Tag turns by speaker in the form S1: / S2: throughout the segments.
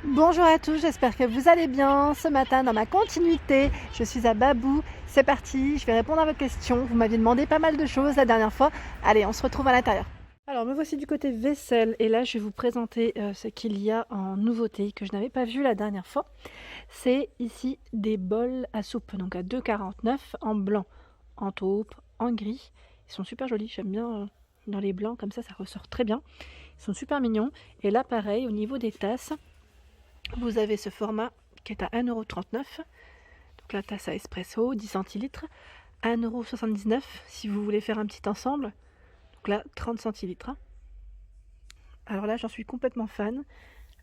S1: Bonjour à tous, j'espère que vous allez bien. Ce matin, dans ma continuité, je suis à Babou. C'est parti, je vais répondre à vos questions. Vous m'aviez demandé pas mal de choses la dernière fois. Allez, on se retrouve à l'intérieur. Alors, me voici du côté vaisselle et là, je vais vous présenter ce qu'il y a en nouveauté que je n'avais pas vu la dernière fois. C'est ici des bols à soupe, donc à 2,49 en blanc, en taupe, en gris. Ils sont super jolis, j'aime bien dans les blancs, comme ça ressort très bien. Ils sont super mignons. Et là, pareil, au niveau des tasses, vous avez ce format qui est à 1,39 €. Donc la tasse à espresso, 10 centilitres. 1,79 € si vous voulez faire un petit ensemble. Donc là, 30 centilitres. Alors là, j'en suis complètement fan.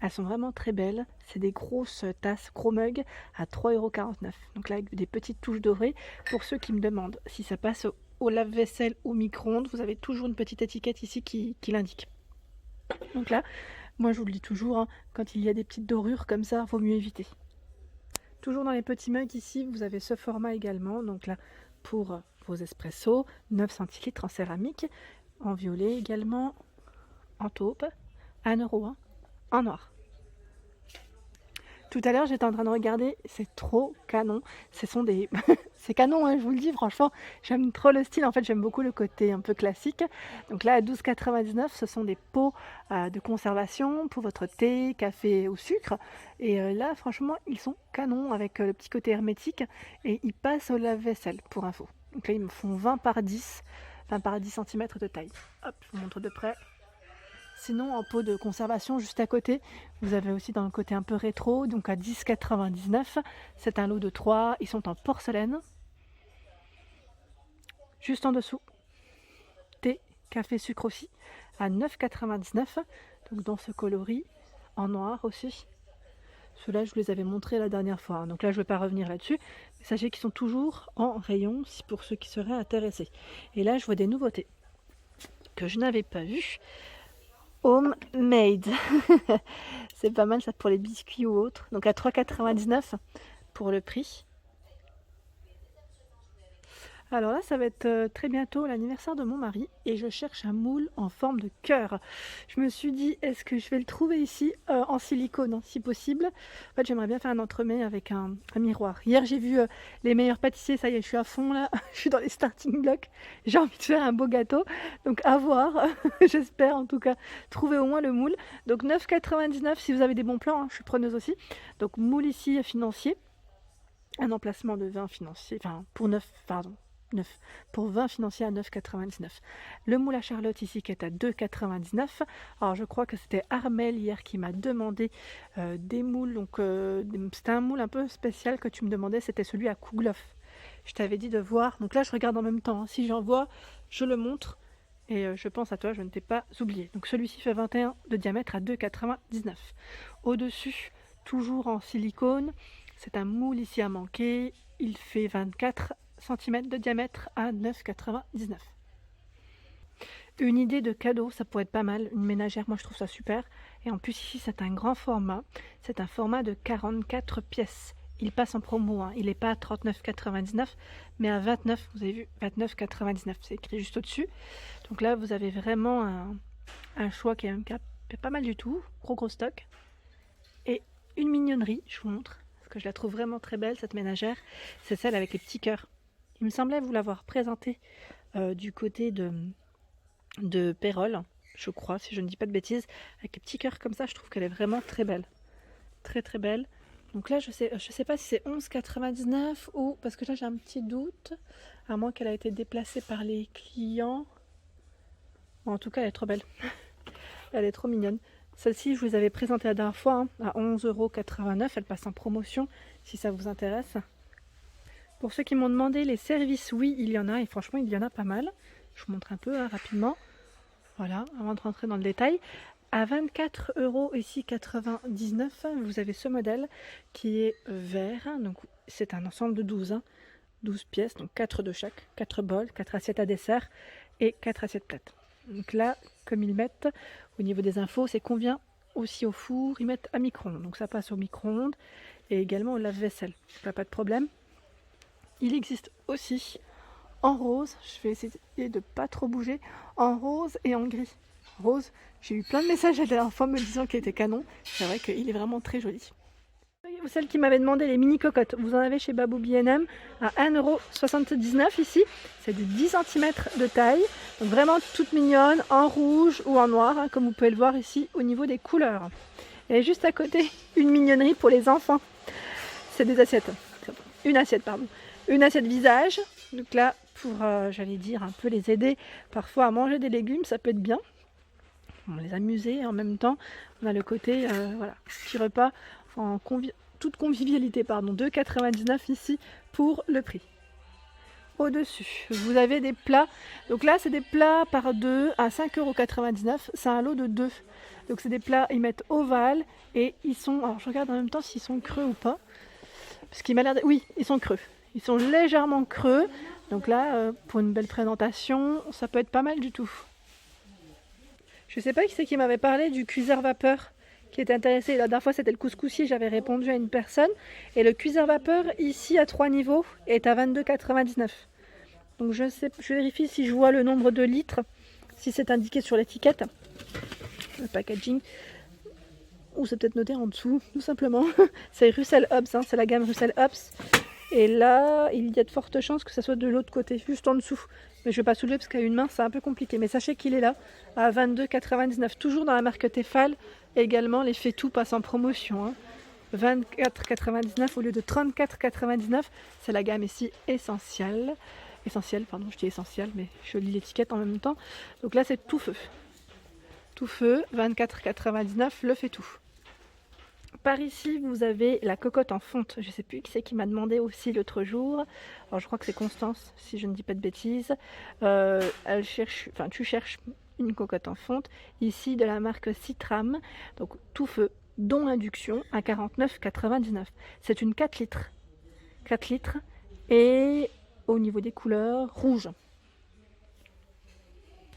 S1: Elles sont vraiment très belles. C'est des grosses tasses, gros mugs à 3,49 €. Donc là, avec des petites touches dorées. Pour ceux qui me demandent si ça passe au lave-vaisselle ou au micro-ondes, vous avez toujours une petite étiquette ici qui l'indique. Donc là, moi je vous le dis toujours, hein, quand il y a des petites dorures comme ça, vaut mieux éviter. Toujours dans les petits mugs ici, vous avez ce format également. Donc là, pour vos espressos, 9 centilitres en céramique, en violet également, en taupe, 1 € en noir. Tout à l'heure, j'étais en train de regarder, c'est trop canon. Ce sont des... c'est canon, hein, je vous le dis, franchement, j'aime trop le style. En fait, j'aime beaucoup le côté un peu classique. Donc là, à 12,99 €, ce sont des pots de conservation pour votre thé, café ou sucre. Et là, franchement, ils sont canons avec le petit côté hermétique. Et ils passent au lave-vaisselle, pour info. Donc là, ils me font 20 par 10, 20 par 10 cm de taille. Hop, je vous montre de près. Sinon, en pot de conservation, juste à côté, vous avez aussi dans le côté un peu rétro, donc à 10,99 €. C'est un lot de 3, ils sont en porcelaine. Juste en dessous, thé, café, sucre aussi, à 9,99 €. Donc dans ce coloris, en noir aussi. Ceux-là, je vous les avais montrés la dernière fois, hein. Donc là, je ne vais pas revenir là-dessus. Mais sachez qu'ils sont toujours en rayon, pour ceux qui seraient intéressés. Et là, je vois des nouveautés que je n'avais pas vues. Homemade. C'est pas mal ça pour les biscuits ou autres. Donc à 3,99 € pour le prix. Alors là, ça va être très bientôt l'anniversaire de mon mari et je cherche un moule en forme de cœur. Je me suis dit, est-ce que je vais le trouver ici en silicone, hein, si possible. En fait, j'aimerais bien faire un entremets avec un miroir. Hier, j'ai vu les meilleurs pâtissiers, ça y est, je suis à fond là, je suis dans les starting blocks. J'ai envie de faire un beau gâteau, donc à voir. J'espère en tout cas trouver au moins le moule. Donc 9,99 € si vous avez des bons plans, hein, je suis preneuse aussi. Donc moule ici financier, un emplacement de 20 financier, enfin pour 9, pardon. 9 pour 20 financiers à 9,99 €. Le moule à Charlotte ici qui est à 2,99 €. Alors je crois que c'était Armel hier qui m'a demandé des moules. Donc c'était un moule un peu spécial que tu me demandais, c'était celui à Kouglof. Je t'avais dit de voir. Donc là je regarde en même temps, hein. Si j'en vois, je le montre. Et je pense à toi, je ne t'ai pas oublié. Donc celui-ci fait 21 de diamètre à 2,99 €. Au-dessus, toujours en silicone, c'est un moule ici à manquer. Il fait 24 cm de diamètre à 9,99 €. Une idée de cadeau, ça pourrait être pas mal. Une ménagère, moi je trouve ça super. Et en plus ici c'est un grand format. C'est un format de 44 pièces. Il passe en promo, hein. Il n'est pas à 39,99 € mais à 29, vous avez vu, 29,99 €. C'est écrit juste au-dessus. Donc là vous avez vraiment un choix qui est pas mal du tout. Gros stock. Et une mignonnerie, je vous montre. Parce que je la trouve vraiment très belle cette ménagère. C'est celle avec les petits cœurs. Il me semblait vous l'avoir présentée du côté de Pérol, je crois, si je ne dis pas de bêtises. Avec les petits cœurs comme ça, je trouve qu'elle est vraiment très belle. Très très belle. Donc là, je sais pas si c'est 11,99 € ou... Parce que là, j'ai un petit doute. À moins qu'elle a été déplacée par les clients. Bon, en tout cas, elle est trop belle. Elle est trop mignonne. Celle-ci, je vous avais présentée la dernière fois, hein, à 11,89 €. Elle passe en promotion, si ça vous intéresse. Pour ceux qui m'ont demandé les services, oui, il y en a. Et franchement, il y en a pas mal. Je vous montre un peu hein, rapidement. Voilà, avant de rentrer dans le détail. À 24 € ici 99, vous avez ce modèle qui est vert. Donc c'est un ensemble de 12, hein, 12 pièces, donc 4 de chaque, 4 bols, 4 assiettes à dessert et 4 assiettes plates. Donc là, comme ils mettent au niveau des infos, c'est qu'on vient aussi au four, ils mettent à micro-ondes. Donc ça passe au micro-ondes et également au lave-vaisselle. Pas de problème. Il existe aussi en rose, je vais essayer de pas trop bouger, en rose et en gris. rose. J'ai eu plein de messages la dernière fois me disant qu'il était canon. C'est vrai qu'il est vraiment très joli. Celle qui m'avait demandé les mini cocottes, vous en avez chez Babou B&M à 1,79 € ici. C'est du 10 cm de taille. Donc vraiment toute mignonne, en rouge ou en noir, hein, comme vous pouvez le voir ici au niveau des couleurs. Et juste à côté, une mignonnerie pour les enfants. C'est des assiettes. Une assiette, pardon. Une assiette visage. Donc là, pour, j'allais dire, un peu les aider parfois à manger des légumes, ça peut être bien. On les amuser et en même temps, on a le côté, voilà, petit repas en toute convivialité, pardon, 2,99 € ici pour le prix. Au-dessus, vous avez des plats. Donc là, c'est des plats par 2 à 5,99 €. C'est un lot de 2. Donc c'est des plats, ils mettent ovales et ils sont... Alors je regarde en même temps s'ils sont creux ou pas. Parce qu'il m'a l'air... Oui, ils sont creux. Ils sont légèrement creux. Donc là, pour une belle présentation, ça peut être pas mal du tout. Je sais pas qui c'est qui m'avait parlé du cuiseur vapeur qui était intéressé. La dernière fois, c'était le couscoussier. J'avais répondu à une personne. Et le cuiseur vapeur, ici, à 3 niveaux, est à 22,99 €. Donc je vérifie si je vois le nombre de litres, si c'est indiqué sur l'étiquette, le packaging, ou c'est peut-être noté en dessous, tout simplement. C'est Russell Hobbs, hein, c'est la gamme Russell Hobbs. Et là, il y a de fortes chances que ça soit de l'autre côté, juste en dessous. Mais je ne vais pas soulever parce qu'à une main, c'est un peu compliqué. Mais sachez qu'il est là, à 22,99 €, toujours dans la marque Tefal. Et également, les Faitout passent en promotion. Hein. 24,99 € au lieu de 34,99 €. C'est la gamme ici essentielle. Essentiel, pardon, je dis essentiel, mais je lis l'étiquette en même temps. Donc là, c'est tout feu. Tout feu, 24,99 € le Faitout. Par ici, vous avez la cocotte en fonte. Je ne sais plus qui c'est qui m'a demandé aussi l'autre jour. Alors, je crois que c'est Constance, si je ne dis pas de bêtises. Tu cherches une cocotte en fonte. Ici, de la marque Citram. Donc, tout feu, dont induction, à 49,99 €. C'est une 4 litres. 4 litres. Et au niveau des couleurs, rouge.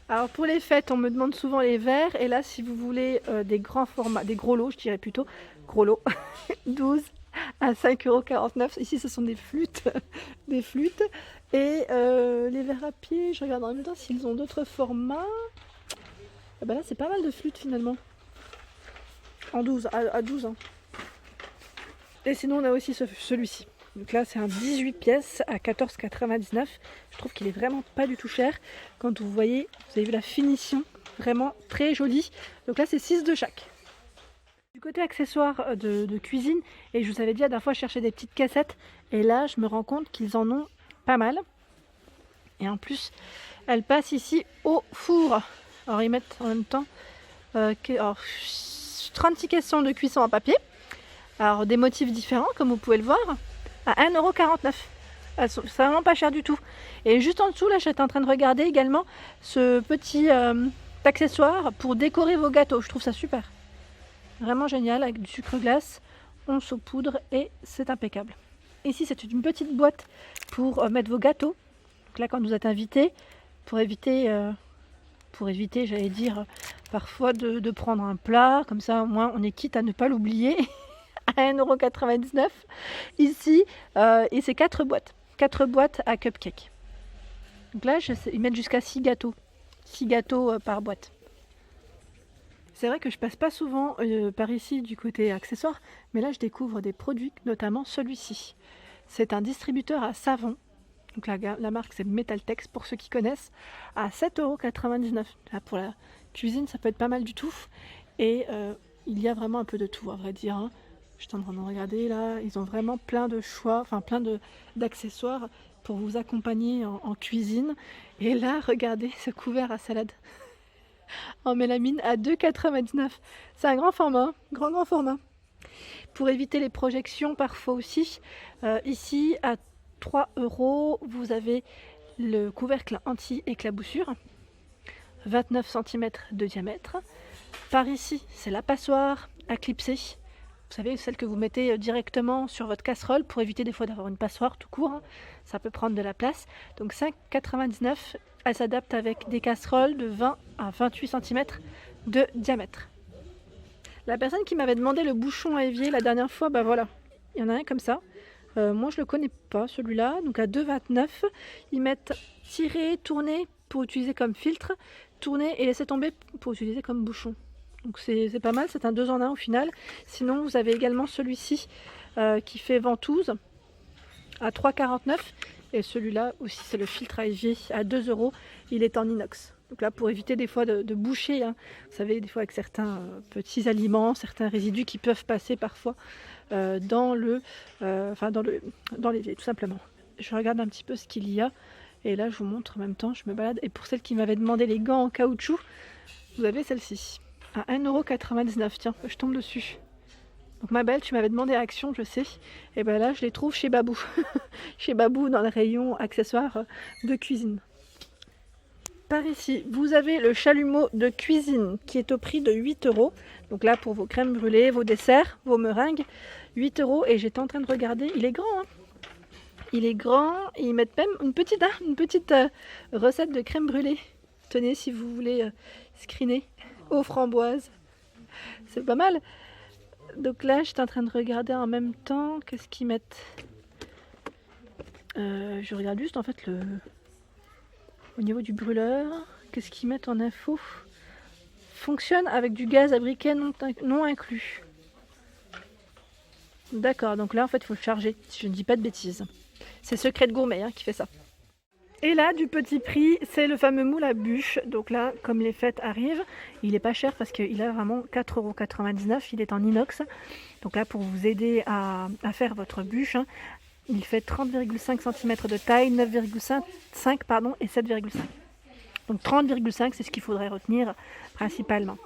S1: Alors pour les fêtes, on me demande souvent les verres. Et là, si vous voulez des grands formats, des gros lots, je dirais plutôt, gros lots, 12 à 5,49 €. Ici, ce sont des flûtes. Des flûtes. Et les verres à pied, je regarde en même temps s'ils ont d'autres formats. Et ben là, c'est pas mal de flûtes finalement. En 12, à 12 ans. Et sinon, on a aussi celui-ci. Donc là, c'est un 18 pièces à 14,99 €. Je trouve qu'il est vraiment pas du tout cher. Quand vous voyez, vous avez vu la finition, vraiment très jolie. Donc là, c'est 6 de chaque. Du côté accessoires de cuisine, et je vous avais dit la dernière fois, je cherchais des petites cassettes. Et là, je me rends compte qu'ils en ont pas mal. Et en plus, elles passent ici au four. Alors, ils mettent en même temps 36 caissons de cuisson en papier. Alors, des motifs différents, comme vous pouvez le voir. À 1,49 €. C'est vraiment pas cher du tout. Et juste en dessous, là, j'étais en train de regarder également ce petit accessoire pour décorer vos gâteaux. Je trouve ça super. Vraiment génial, avec du sucre glace, on saupoudre et c'est impeccable. Ici, c'est une petite boîte pour mettre vos gâteaux. Donc là, quand vous êtes invité, pour éviter, j'allais dire, parfois de prendre un plat. Comme ça, au moins, on est quitte à ne pas l'oublier. À 1,99 € ici, et c'est 4 boîtes. 4 boîtes à cupcake. Donc là, ils mettent jusqu'à 6 gâteaux. 6 gâteaux par boîte. C'est vrai que je passe pas souvent par ici du côté accessoires, mais là je découvre des produits, notamment celui-ci. C'est un distributeur à savon. Donc la marque c'est Metaltex pour ceux qui connaissent, à 7,99 €. Là pour la cuisine, ça peut être pas mal du tout. Et il y a vraiment un peu de tout, à vrai dire. Hein. Je suis en train de regarder là, ils ont vraiment plein de choix, enfin plein d'accessoires pour vous accompagner en cuisine. Et là, regardez ce couvert à salade en mélamine à 2,99 €. C'est un grand format, grand format. Pour éviter les projections parfois aussi, ici à 3 €, vous avez le couvercle anti-éclaboussure, 29 cm de diamètre. Par ici, c'est la passoire à clipser. Vous savez, celle que vous mettez directement sur votre casserole pour éviter des fois d'avoir une passoire tout court. Hein. Ça peut prendre de la place. Donc 5,99 €. Elle s'adapte avec des casseroles de 20 à 28 cm de diamètre. La personne qui m'avait demandé le bouchon à évier la dernière fois, bah voilà, il y en a un comme ça. Moi, je le connais pas celui-là. Donc à 2,29 €, ils mettent tiré, tourné pour utiliser comme filtre. tourner et laisser tomber pour utiliser comme bouchon. Donc c'est pas mal, c'est un 2 en 1 au final. Sinon vous avez également celui-ci qui fait ventouse à 3,49 €. Et celui-là aussi, c'est le filtre à évier à 2 €. Il est en inox. Donc là, pour éviter des fois de boucher, hein. Vous savez, des fois avec certains petits aliments, certains résidus qui peuvent passer parfois dans l'évier, tout simplement. Je regarde un petit peu ce qu'il y a. Et là, je vous montre en même temps, je me balade. Et pour celles qui m'avaient demandé les gants en caoutchouc, vous avez celle-ci. À 1,99 €. Tiens, je tombe dessus. Donc ma belle, tu m'avais demandé Action, je sais. Et ben là, je les trouve chez Babou. Chez Babou, dans le rayon accessoires de cuisine. Par ici, vous avez le chalumeau de cuisine qui est au prix de 8 €. Donc là, pour vos crèmes brûlées, vos desserts, vos meringues, 8 €. Et j'étais en train de regarder, il est grand, hein. Il est grand et ils mettent même une petite recette de crème brûlée. Tenez, si vous voulez screener aux framboises. C'est pas mal. Donc là, j'étais en train de regarder en même temps. Qu'est-ce qu'ils mettent? Je regarde juste en fait au niveau du brûleur. Qu'est-ce qu'ils mettent en info? Fonctionne avec du gaz à briquet non inclus. D'accord, donc là en fait il faut le charger, si je ne dis pas de bêtises. C'est Secret de Gourmet qui fait ça. Et là, du petit prix, c'est le fameux moule à bûche. Donc là, comme les fêtes arrivent, il est pas cher parce qu'il a vraiment 4,99 €. Il est en inox. Donc là, pour vous aider à faire votre bûche, hein, il fait 30,5 cm de taille, 9,5 pardon, et 7,5. Donc 30,5, c'est ce qu'il faudrait retenir principalement.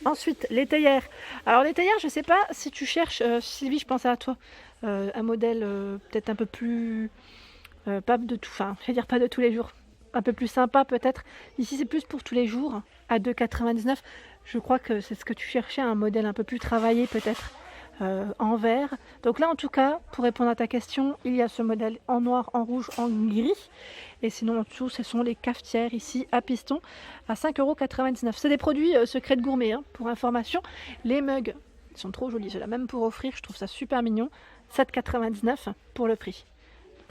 S1: Ensuite, les théières. Alors les théières, je ne sais pas si tu cherches, Sylvie, je pensais à toi, un modèle peut-être un peu plus... pas de tout, enfin, je vais dire pas de tous les jours, un peu plus sympa peut-être. Ici c'est plus pour tous les jours, à 2,99 €. Je crois que c'est ce que tu cherchais, un modèle un peu plus travaillé peut-être, en vert. Donc là en tout cas, pour répondre à ta question, il y a ce modèle en noir, en rouge, en gris. Et sinon en dessous, ce sont les cafetières ici à piston à 5,99 €. C'est des produits Secret de Gourmet, pour information. Les mugs, ils sont trop jolis, ceux-là, même pour offrir, je trouve ça super mignon. 7,99 € pour le prix.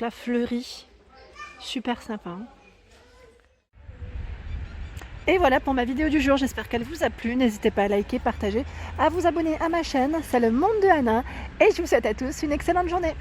S1: Là, fleuri, super sympa. Et voilà pour ma vidéo du jour, j'espère qu'elle vous a plu. N'hésitez pas à liker, partager, à vous abonner à ma chaîne, c'est le monde de Anna. Et je vous souhaite à tous une excellente journée.